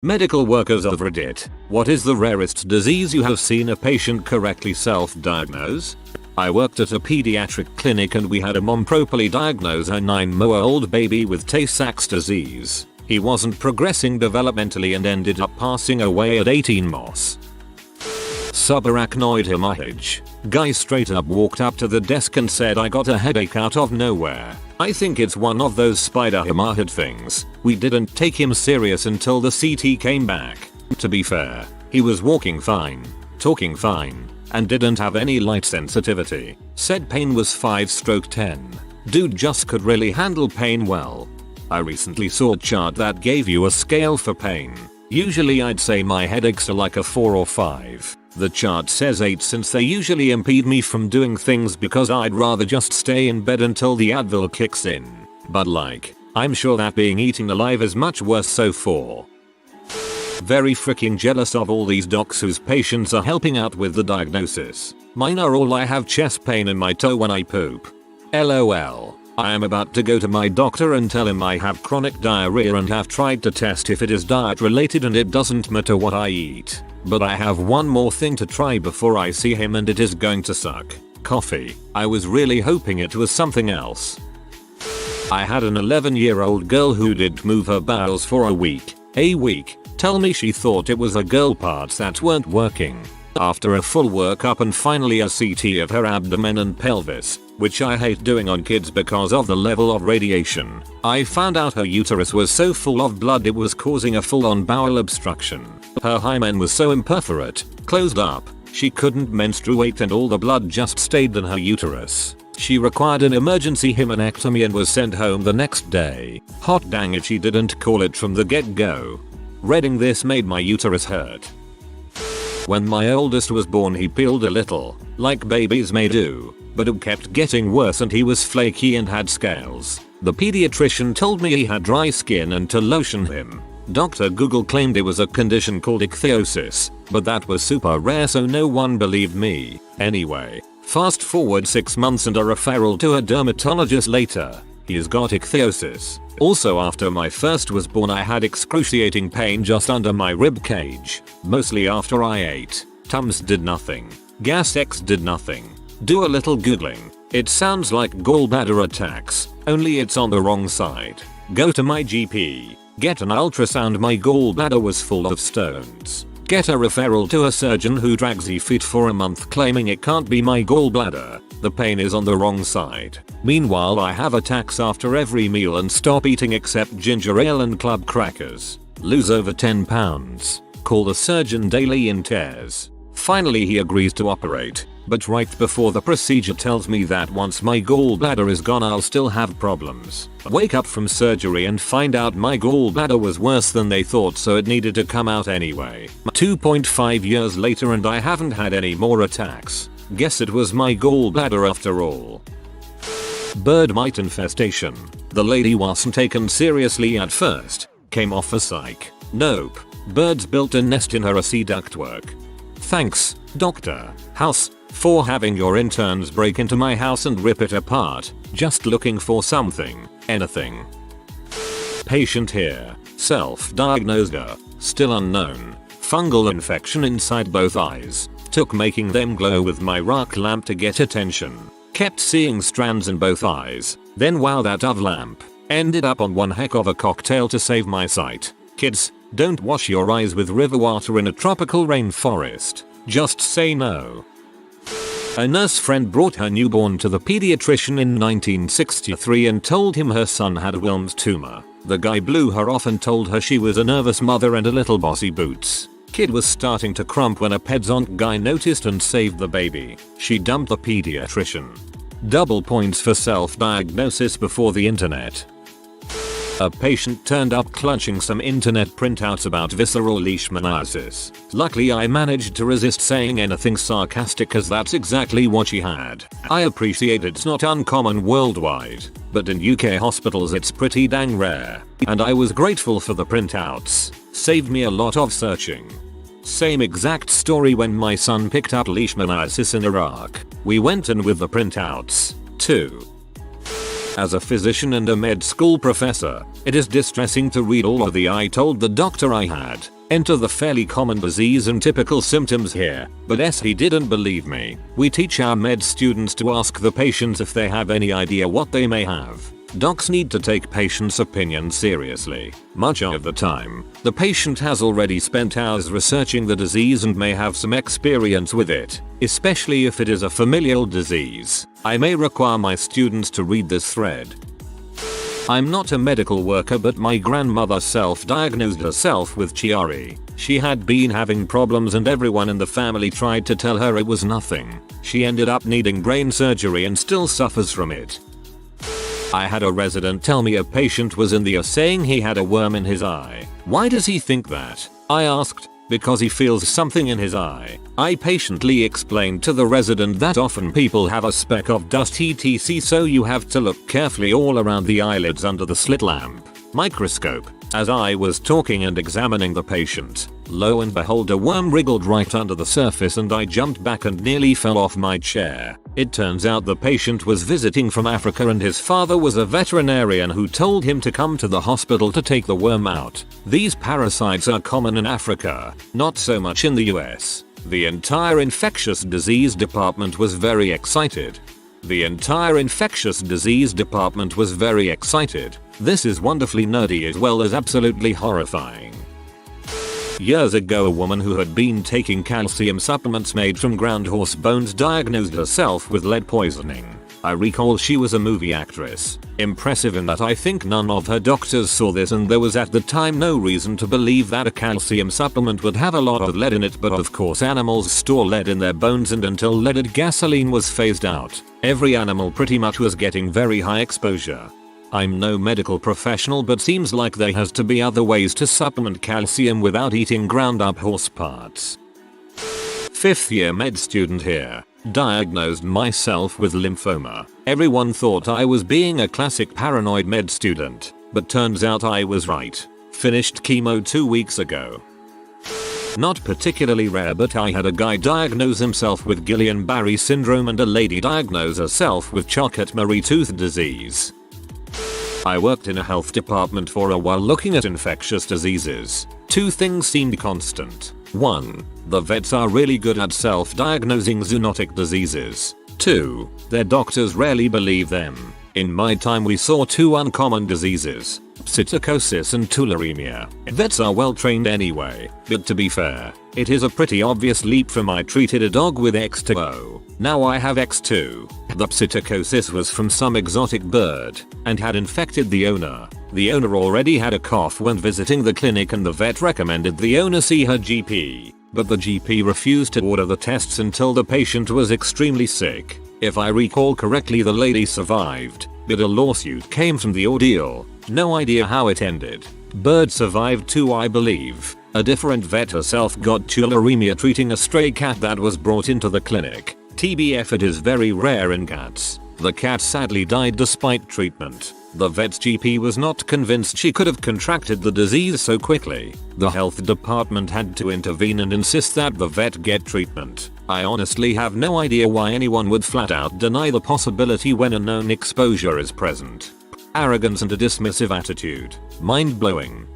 Medical workers of Reddit, what is the rarest disease you have seen a patient correctly self-diagnose? I worked at a pediatric clinic and we had a mom properly diagnose her 9-month-old baby with Tay-Sachs disease. He wasn't progressing developmentally and ended up passing away at 18 months. Subarachnoid hemorrhage. Guy straight up walked up to the desk and said, I got a headache out of nowhere. I think it's one of those spider hemorrhage things. We didn't take him serious until the CT came back. To be fair, he was walking fine, talking fine, and didn't have any light sensitivity. Said pain was 5/10. Dude just could really handle pain well. I recently saw a chart that gave you a scale for pain. Usually I'd say my headaches are like a 4 or 5. The chart says 8 since they usually impede me from doing things because I'd rather just stay in bed until the Advil kicks in. But like, I'm sure that being eaten alive is much worse, so 4. Very freaking jealous of all these docs whose patients are helping out with the diagnosis. Mine are all I have chest pain in my toe when I poop. LOL. I am about to go to my doctor and tell him I have chronic diarrhea and have tried to test if it is diet related and it doesn't matter what I eat. But I have one more thing to try before I see him and it is going to suck. Coffee. I was really hoping it was something else. I had an 11-year-old girl who didn't move her bowels for a week. Tell me she thought it was her girl parts that weren't working. After a full workup and finally a CT of her abdomen and pelvis, which I hate doing on kids because of the level of radiation, I found out her uterus was so full of blood it was causing a full-on bowel obstruction. Her hymen was so imperforate, closed up, she couldn't menstruate and all the blood just stayed in her uterus. She required an emergency hymenectomy and was sent home the next day. Hot dang if she didn't call it from the get-go. Reading this made my uterus hurt. When my oldest was born he peeled a little, like babies may do, but it kept getting worse and he was flaky and had scales. The pediatrician told me he had dry skin and to lotion him. Dr. Google claimed it was a condition called ichthyosis, but that was super rare so no one believed me. Anyway, fast forward 6 months and a referral to a dermatologist later. He's got ichthyosis. Also after my first was born I had excruciating pain just under my rib cage. Mostly after I ate. Tums did nothing. Gas X did nothing. Do a little googling. It sounds like gallbladder attacks, only it's on the wrong side. Go to my GP. Get an ultrasound, my gallbladder was full of stones. Get a referral to a surgeon who drags his feet for a month claiming it can't be my gallbladder. The pain is on the wrong side. Meanwhile I have attacks after every meal and stop eating except ginger ale and club crackers. Lose over 10 pounds. Call the surgeon daily in tears. Finally he agrees to operate, but right before the procedure tells me that once my gallbladder is gone I'll still have problems. Wake up from surgery and find out my gallbladder was worse than they thought so it needed to come out anyway. 2.5 years later and I haven't had any more attacks. Guess it was my gallbladder after all. Bird mite infestation. The lady wasn't taken seriously at first. Came off a psych. Nope. Birds built a nest in her AC ductwork. Thanks, Dr. House, for having your interns break into my house and rip it apart, just looking for something, anything. Patient here, self-diagnosed, still unknown, fungal infection inside both eyes, took making them glow with my rock lamp to get attention, kept seeing strands in both eyes, then wow that of lamp, ended up on one heck of a cocktail to save my sight. Kids, don't wash your eyes with river water in a tropical rainforest. Just say no. A nurse friend brought her newborn to the pediatrician in 1963 and told him her son had Wilms tumor. The guy blew her off and told her she was a nervous mother and a little bossy boots. Kid was starting to crump when a pedzonk guy noticed and saved the baby. She dumped the pediatrician. Double points for self-diagnosis before the internet. A patient turned up clutching some internet printouts about visceral leishmaniasis. Luckily I managed to resist saying anything sarcastic as that's exactly what she had. I appreciate it's not uncommon worldwide, but in UK hospitals it's pretty dang rare. And I was grateful for the printouts. Saved me a lot of searching. Same exact story when my son picked up leishmaniasis in Iraq. We went in with the printouts, too. As a physician and a med school professor, it is distressing to read all of the "I told the doctor I had." Enter the fairly common disease and typical symptoms here, but he didn't believe me. We teach our med students to ask the patients if they have any idea what they may have. Docs need to take patients' opinion seriously. Much of the time, the patient has already spent hours researching the disease and may have some experience with it, especially if it is a familial disease. I may require my students to read this thread. I'm not a medical worker, but my grandmother self-diagnosed herself with Chiari. She had been having problems and everyone in the family tried to tell her it was nothing. She ended up needing brain surgery and still suffers from it. I had a resident tell me a patient was in the ER saying he had a worm in his eye. Why does he think that? I asked. Because he feels something in his eye. I patiently explained to the resident that often people have a speck of dust etc, so you have to look carefully all around the eyelids under the slit lamp microscope. As I was talking and examining the patient, lo and behold, a worm wriggled right under the surface and I jumped back and nearly fell off my chair. It turns out the patient was visiting from Africa and his father was a veterinarian who told him to come to the hospital to take the worm out. These parasites are common in Africa, not so much in the US. The entire infectious disease department was very excited. This is wonderfully nerdy as well as absolutely horrifying. Years ago, a woman who had been taking calcium supplements made from ground horse bones diagnosed herself with lead poisoning. I recall she was a movie actress. Impressive in that I think none of her doctors saw this and there was at the time no reason to believe that a calcium supplement would have a lot of lead in it, but of course animals store lead in their bones and until leaded gasoline was phased out, every animal pretty much was getting very high exposure. I'm no medical professional, but seems like there has to be other ways to supplement calcium without eating ground up horse parts. 5th year med student here. Diagnosed myself with lymphoma. Everyone thought I was being a classic paranoid med student, but turns out I was right. Finished chemo 2 weeks ago. Not particularly rare, but I had a guy diagnose himself with Guillain-Barré syndrome and a lady diagnose herself with Charcot-Marie tooth disease. I worked in a health department for a while looking at infectious diseases. 2 things seemed constant. 1. The vets are really good at self-diagnosing zoonotic diseases. 2. Their doctors rarely believe them. In my time we saw 2 uncommon diseases, psittacosis and tularemia. Vets are well trained anyway, but to be fair, it is a pretty obvious leap from I treated a dog with X2O. Now I have X2. The psittacosis was from some exotic bird and had infected the owner. The owner already had a cough when visiting the clinic and the vet recommended the owner see her GP, but the GP refused to order the tests until the patient was extremely sick. If I recall correctly, the lady survived, but a lawsuit came from the ordeal. No idea how it ended. Bird survived too, I believe. A different vet herself got tularemia treating a stray cat that was brought into the clinic. TBF, it is very rare in cats. The cat sadly died despite treatment. The vet's GP was not convinced she could have contracted the disease so quickly. The health department had to intervene and insist that the vet get treatment. I honestly have no idea why anyone would flat out deny the possibility when a known exposure is present. Arrogance and a dismissive attitude. Mind blowing.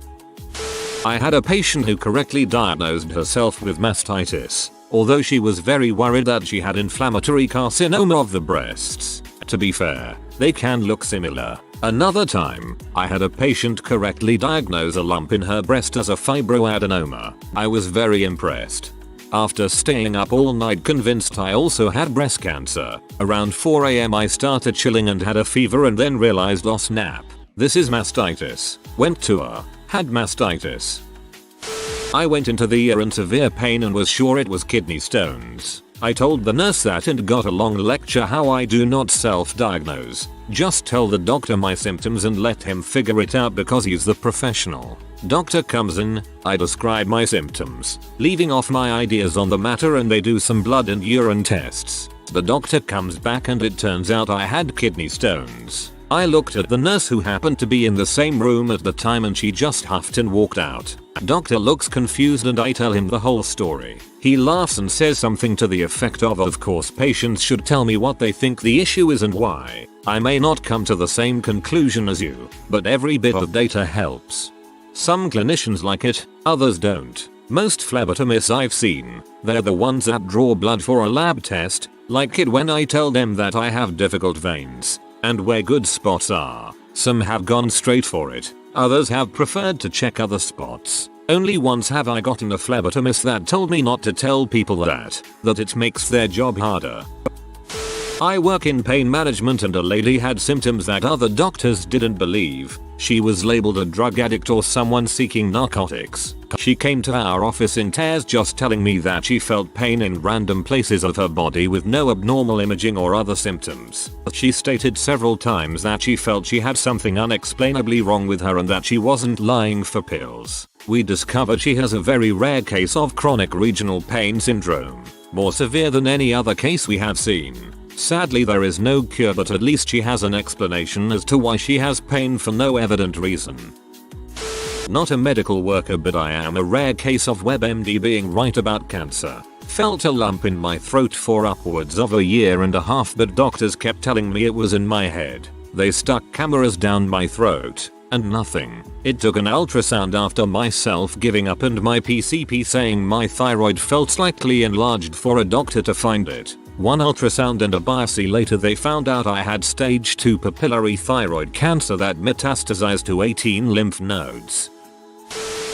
I had a patient who correctly diagnosed herself with mastitis, although she was very worried that she had inflammatory carcinoma of the breasts. To be fair, they can look similar. Another time, I had a patient correctly diagnose a lump in her breast as a fibroadenoma. I was very impressed. After staying up all night convinced I also had breast cancer, around 4 AM I started chilling and had a fever and then realized, oh snap, this is mastitis. Went to her, had mastitis. I went into the ER in severe pain and was sure it was kidney stones. I told the nurse that and got a long lecture how I do not self-diagnose. Just tell the doctor my symptoms and let him figure it out because he's the professional. Doctor comes in, I describe my symptoms, leaving off my ideas on the matter, and they do some blood and urine tests. The doctor comes back and it turns out I had kidney stones. I looked at the nurse who happened to be in the same room at the time and she just huffed and walked out. Doctor looks confused and I tell him the whole story. He laughs and says something to the effect of course patients should tell me what they think the issue is and why. I may not come to the same conclusion as you, but every bit of data helps. Some clinicians like it, others don't. Most phlebotomists I've seen, they're the ones that draw blood for a lab test, like it when I tell them that I have difficult veins and where good spots are. Some have gone straight for it, others have preferred to check other spots. Only once have I gotten a phlebotomist that told me not to tell people that it makes their job harder. I work in pain management and a lady had symptoms that other doctors didn't believe. She was labeled a drug addict or someone seeking narcotics. She came to our office in tears just telling me that she felt pain in random places of her body with no abnormal imaging or other symptoms. She stated several times that she felt she had something unexplainably wrong with her and that she wasn't lying for pills. We discovered she has a very rare case of chronic regional pain syndrome, more severe than any other case we have seen. Sadly there is no cure, but at least she has an explanation as to why she has pain for no evident reason. Not a medical worker, but I am a rare case of WebMD being right about cancer. Felt a lump in my throat for upwards of a year and a half, but doctors kept telling me it was in my head. They stuck cameras down my throat and nothing. It took an ultrasound after myself giving up and my PCP saying my thyroid felt slightly enlarged for a doctor to find it. One ultrasound and a biopsy later they found out I had stage 2 papillary thyroid cancer that metastasized to 18 lymph nodes.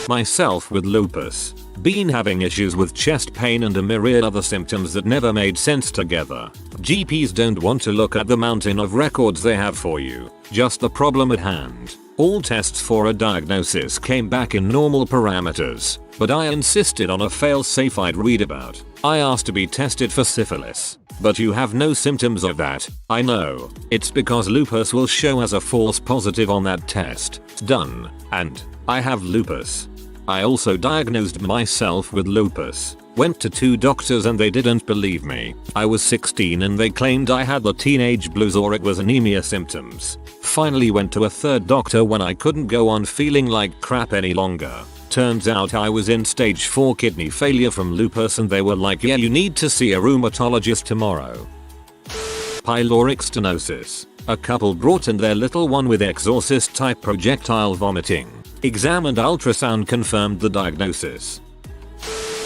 Myself with lupus. Been having issues with chest pain and a myriad other symptoms that never made sense together. GPs don't want to look at the mountain of records they have for you, just the problem at hand. All tests for a diagnosis came back in normal parameters, but I insisted on a fail-safe I'd read about. I asked to be tested for syphilis. But you have no symptoms of that. I know. It's because lupus will show as a false positive on that test. Done. And I have lupus. I also diagnosed myself with lupus. Went to 2 doctors and they didn't believe me. I was 16 and they claimed I had the teenage blues or it was anemia symptoms. Finally went to a 3rd doctor when I couldn't go on feeling like crap any longer. Turns out I was in stage 4 kidney failure from lupus and they were like, yeah, you need to see a rheumatologist tomorrow. Pyloric stenosis. A couple brought in their little one with exorcist type projectile vomiting. Exam and ultrasound confirmed the diagnosis.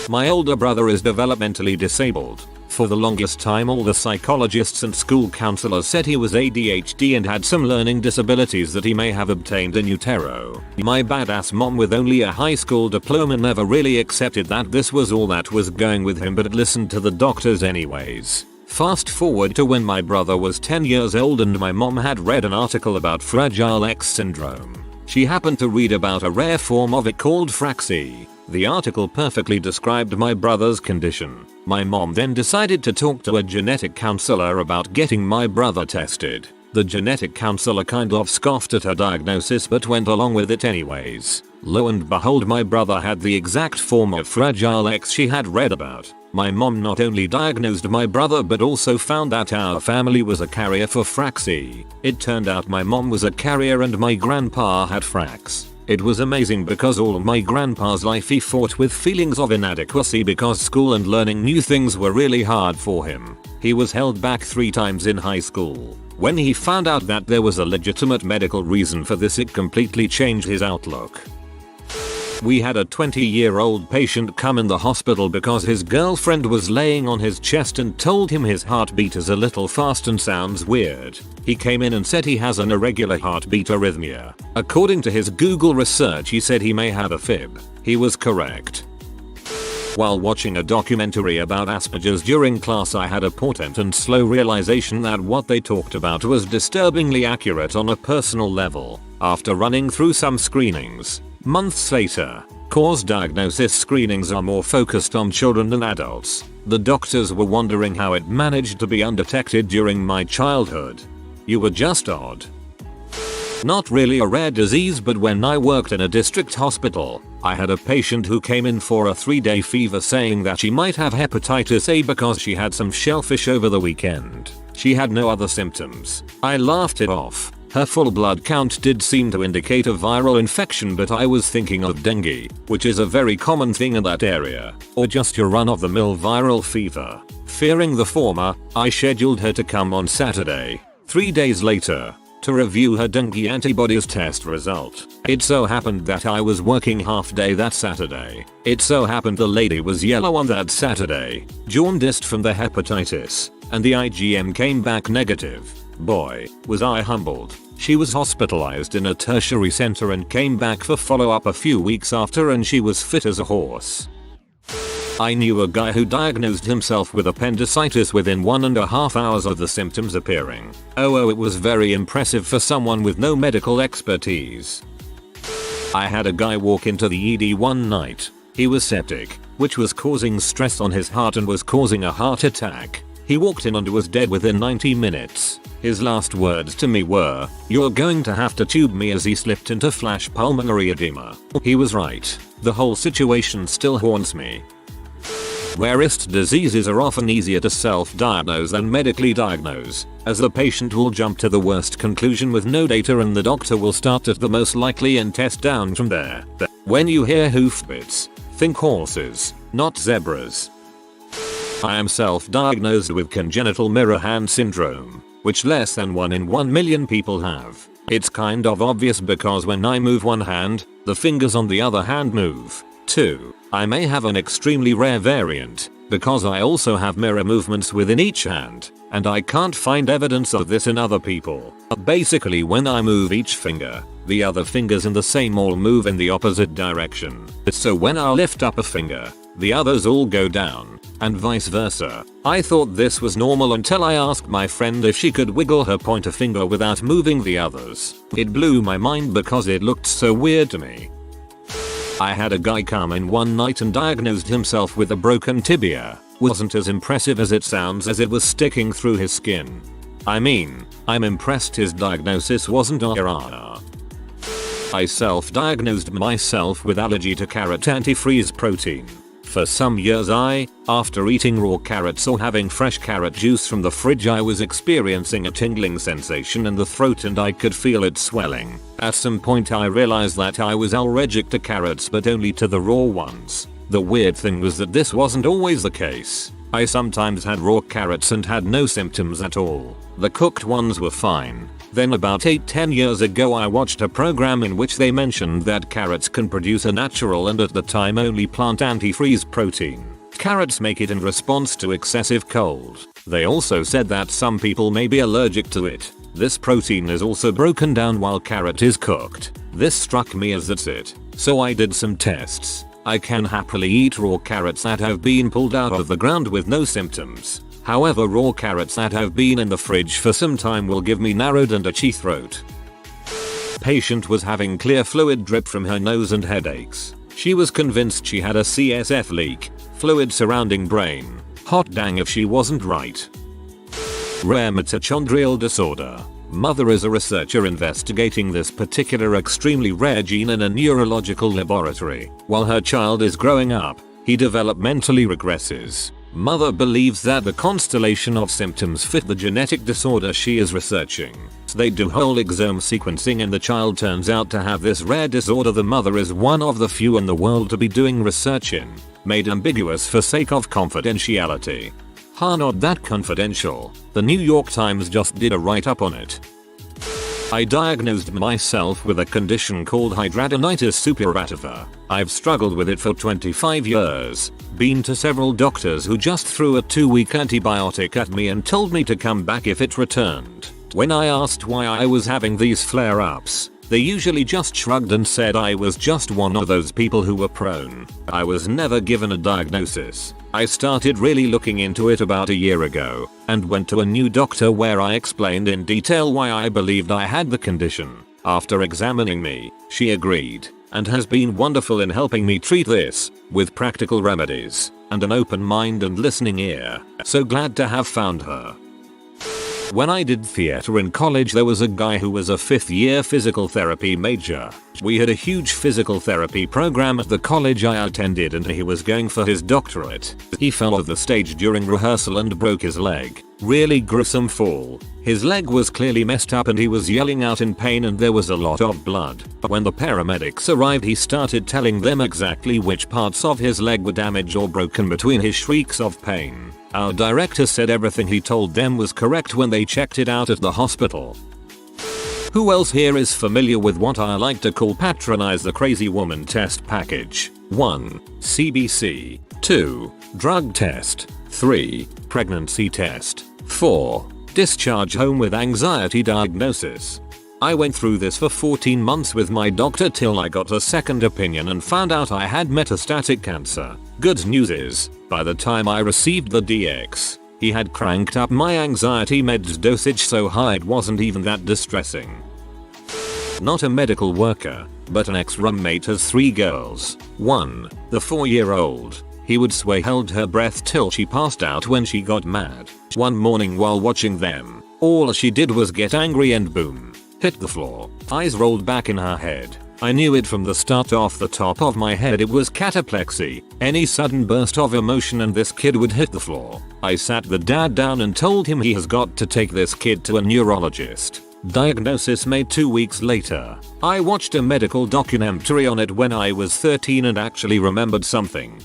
My older brother is developmentally disabled. For the longest time all the psychologists and school counselors said he was ADHD and had some learning disabilities that he may have obtained in utero. My badass mom with only a high school diploma never really accepted that this was all that was going with him, but listened to the doctors anyways. Fast forward to when my brother was 10 years old and my mom had read an article about Fragile X syndrome. She happened to read about a rare form of it called Fraxi. The article perfectly described my brother's condition. My mom then decided to talk to a genetic counselor about getting my brother tested. The genetic counselor kind of scoffed at her diagnosis but went along with it anyways. Lo and behold, my brother had the exact form of Fragile X she had read about. My mom not only diagnosed my brother but also found out our family was a carrier for Fraxi. It turned out my mom was a carrier and my grandpa had Frax. It was amazing because all of my grandpa's life he fought with feelings of inadequacy because school and learning new things were really hard for him. He was held back 3 times in high school. When he found out that there was a legitimate medical reason for this, it completely changed his outlook. We had a 20-year-old patient come in the hospital because his girlfriend was laying on his chest and told him his heartbeat is a little fast and sounds weird. He came in and said he has an irregular heartbeat arrhythmia. According to his Google research, he said he may have a fib. He was correct. While watching a documentary about Asperger's during class, I had a portent and slow realization that what they talked about was disturbingly accurate on a personal level. After running through some screenings, months later, cause diagnosis screenings are more focused on children than adults. The doctors were wondering how it managed to be undetected during my childhood. You were just odd. Not really a rare disease, but when I worked in a district hospital, I had a patient who came in for a 3-day fever saying that she might have hepatitis A because she had some shellfish over the weekend. She had no other symptoms. I laughed it off. Her full blood count did seem to indicate a viral infection, but I was thinking of dengue, which is a very common thing in that area, or just your run-of-the-mill viral fever. Fearing the former, I scheduled her to come on Saturday, 3 days later, to review her dengue antibodies test result. It so happened that I was working half day that Saturday. It so happened the lady was yellow on that Saturday, jaundiced from the hepatitis, and the IgM came back negative. Boy, was I humbled. She was hospitalized in a tertiary center and came back for follow-up a few weeks after, and she was fit as a horse. I knew a guy who diagnosed himself with appendicitis within 1.5 hours of the symptoms appearing. Oh, it was very impressive for someone with no medical expertise. I had a guy walk into the ED one night. He was septic, which was causing stress on his heart and was causing a heart attack. He walked in and was dead within 90 minutes. His last words to me were, "You're going to have to tube me," as he slipped into flash pulmonary edema. He was right. The whole situation still haunts me. Rarest diseases are often easier to self-diagnose than medically diagnose, as the patient will jump to the worst conclusion with no data and the doctor will start at the most likely and test down from there. When you hear hoofbeats, think horses, not zebras. I am self-diagnosed with congenital mirror hand syndrome, which less than 1 in 1 million people have. It's kind of obvious because when I move one hand, the fingers on the other hand move, too. I may have an extremely rare variant, because I also have mirror movements within each hand, and I can't find evidence of this in other people. Basically, when I move each finger, the other fingers in the same all move in the opposite direction. So when I lift up a finger, the others all go down, and vice versa. I thought this was normal until I asked my friend if she could wiggle her pointer finger without moving the others. It blew my mind because it looked so weird to me. I had a guy come in one night and diagnosed himself with a broken tibia. Wasn't as impressive as it sounds, as it was sticking through his skin. I mean, I'm impressed his diagnosis wasn't rah. I self-diagnosed myself with allergy to carrot antifreeze protein. For some years after eating raw carrots or having fresh carrot juice from the fridge, I was experiencing a tingling sensation in the throat and I could feel it swelling. At some point I realized that I was allergic to carrots, but only to the raw ones. The weird thing was that this wasn't always the case. I sometimes had raw carrots and had no symptoms at all. The cooked ones were fine. Then about 8-10 years ago I watched a program in which they mentioned that carrots can produce a natural and at the time only plant antifreeze protein. Carrots make it in response to excessive cold. They also said that some people may be allergic to it. This protein is also broken down while carrot is cooked. This struck me as that's it. So I did some tests. I can happily eat raw carrots that have been pulled out of the ground with no symptoms. However, raw carrots that have been in the fridge for some time will give me narrowed and itchy throat. Patient was having clear fluid drip from her nose and headaches. She was convinced she had a CSF leak, fluid surrounding brain. Hot dang if she wasn't right. Rare mitochondrial disorder. Mother is a researcher investigating this particular extremely rare gene in a neurological laboratory. While her child is growing up, he developmentally regresses. Mother believes that the constellation of symptoms fit the genetic disorder she is researching. So they do whole exome sequencing and the child turns out to have this rare disorder the mother is one of the few in the world to be doing research in. Made ambiguous for sake of confidentiality. Not that confidential. The New York Times just did a write-up on it. I diagnosed myself with a condition called hidradenitis suppurativa. I've struggled with it for 25 years. Been to several doctors who just threw a 2-week antibiotic at me and told me to come back if it returned. When I asked why I was having these flare-ups, they usually just shrugged and said I was just one of those people who were prone. I was never given a diagnosis. I started really looking into it about a year ago, and went to a new doctor where I explained in detail why I believed I had the condition. After examining me, she agreed, and has been wonderful in helping me treat this, with practical remedies, and an open mind and listening ear. So glad to have found her. When I did theater in college, there was a guy who was a 5th year physical therapy major. We had a huge physical therapy program at the college I attended and he was going for his doctorate. He fell off the stage during rehearsal and broke his leg. Really gruesome fall. His leg was clearly messed up and he was yelling out in pain and there was a lot of blood. When the paramedics arrived he started telling them exactly which parts of his leg were damaged or broken between his shrieks of pain. Our director said everything he told them was correct when they checked it out at the hospital. Who else here is familiar with what I like to call patronize the crazy woman test package? 1. CBC. 2. Drug test. 3. Pregnancy test. 4. Discharge home with anxiety diagnosis. I went through this for 14 months with my doctor till I got a second opinion and found out I had metastatic cancer. Good news is, by the time I received the DX, he had cranked up my anxiety meds dosage so high it wasn't even that distressing. Not a medical worker, but an ex-roommate has 3 girls. 1. The 4-year-old. He would swear held her breath till she passed out when she got mad. One morning while watching them, all she did was get angry and boom, hit the floor. Eyes rolled back in her head. I knew it from the start. Off the top of my head it was cataplexy, any sudden burst of emotion and this kid would hit the floor. I sat the dad down and told him he has got to take this kid to a neurologist. Diagnosis made 2 weeks later. I watched a medical documentary on it when I was 13 and actually remembered something.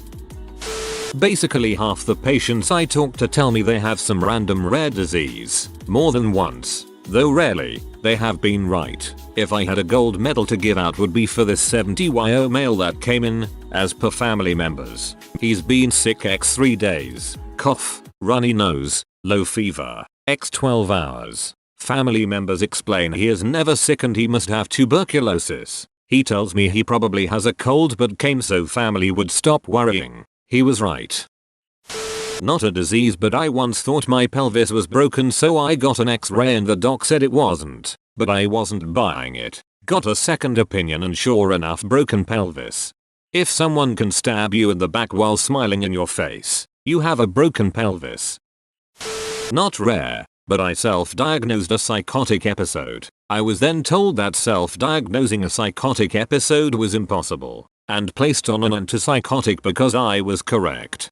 Basically half the patients I talk to tell me they have some random rare disease. More than once. Though rarely, they have been right. If I had a gold medal to give out would be for this 70-year male that came in, as per family members. He's been sick x 3 days. Cough, runny nose, low fever, x 12 hours. Family members explain he is never sick and he must have tuberculosis. He tells me he probably has a cold but came so family would stop worrying. He was right. Not a disease, but I once thought my pelvis was broken so I got an x-ray and the doc said it wasn't. But I wasn't buying it. Got a second opinion and sure enough, broken pelvis. If someone can stab you in the back while smiling in your face, you have a broken pelvis. Not rare, but I self-diagnosed a psychotic episode. I was then told that self-diagnosing a psychotic episode was impossible, and placed on an antipsychotic because I was correct.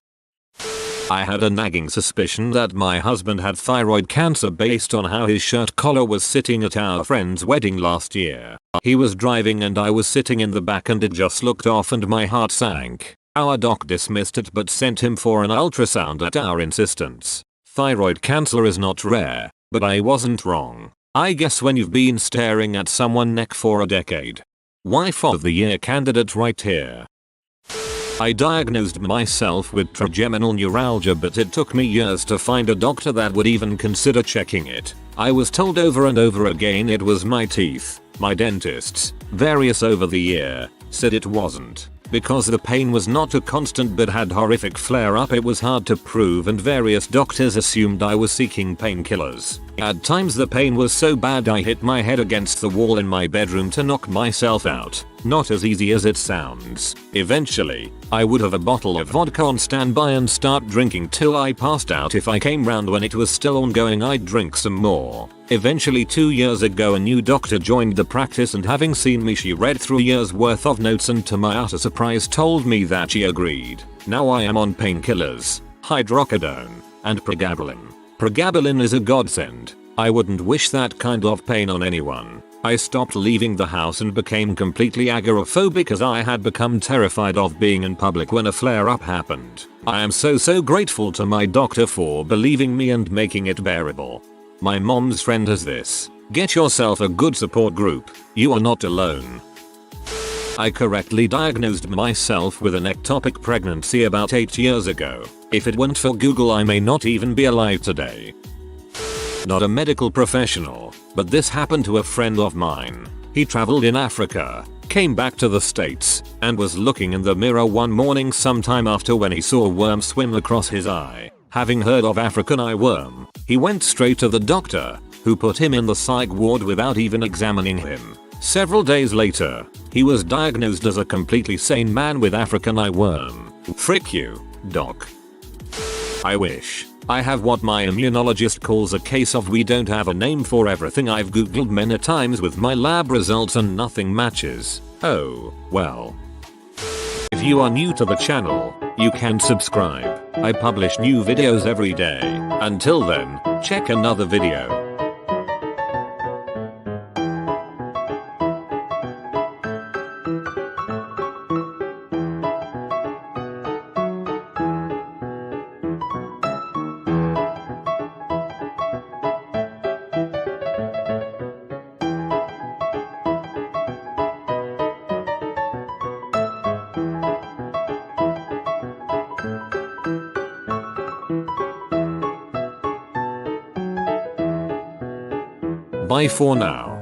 I had a nagging suspicion that my husband had thyroid cancer based on how his shirt collar was sitting at our friend's wedding last year. He was driving and I was sitting in the back and it just looked off and my heart sank. Our doc dismissed it but sent him for an ultrasound at our insistence. Thyroid cancer is not rare, but I wasn't wrong. I guess when you've been staring at someone's neck for a decade. Wife of the year candidate right here. I diagnosed myself with trigeminal neuralgia, but it took me years to find a doctor that would even consider checking it. I was told over and over again it was my teeth. My dentists, various over the year, said it wasn't. Because the pain was not a constant but had horrific flare-up, it was hard to prove and various doctors assumed I was seeking painkillers. At times the pain was so bad I hit my head against the wall in my bedroom to knock myself out. Not as easy as it sounds. Eventually, I would have a bottle of vodka on standby and start drinking till I passed out. If I came round when it was still ongoing, I'd drink some more. Eventually 2 years ago a new doctor joined the practice and having seen me she read through a year's worth of notes and to my utter surprise told me that she agreed. Now I am on painkillers, hydrocodone, and pregabalin. Pregabalin is a godsend. I wouldn't wish that kind of pain on anyone. I stopped leaving the house and became completely agoraphobic as I had become terrified of being in public when a flare-up happened. I am so grateful to my doctor for believing me and making it bearable. My mom's friend has this. Get yourself a good support group. You are not alone. I correctly diagnosed myself with an ectopic pregnancy about 8 years ago. If it weren't for Google I may not even be alive today. Not a medical professional, but this happened to a friend of mine. He traveled in Africa, came back to the States, and was looking in the mirror one morning sometime after when he saw a worm swim across his eye. Having heard of African eyeworm, he went straight to the doctor, who put him in the psych ward without even examining him. Several days later, he was diagnosed as a completely sane man with African eyeworm. Frick you, doc. I wish I have what my immunologist calls a case of we don't have a name for everything. I've googled many times with my lab results and nothing matches. Oh, well. If you are new to the channel, you can subscribe. I publish new videos every day. Until then, check another video. Bye for now.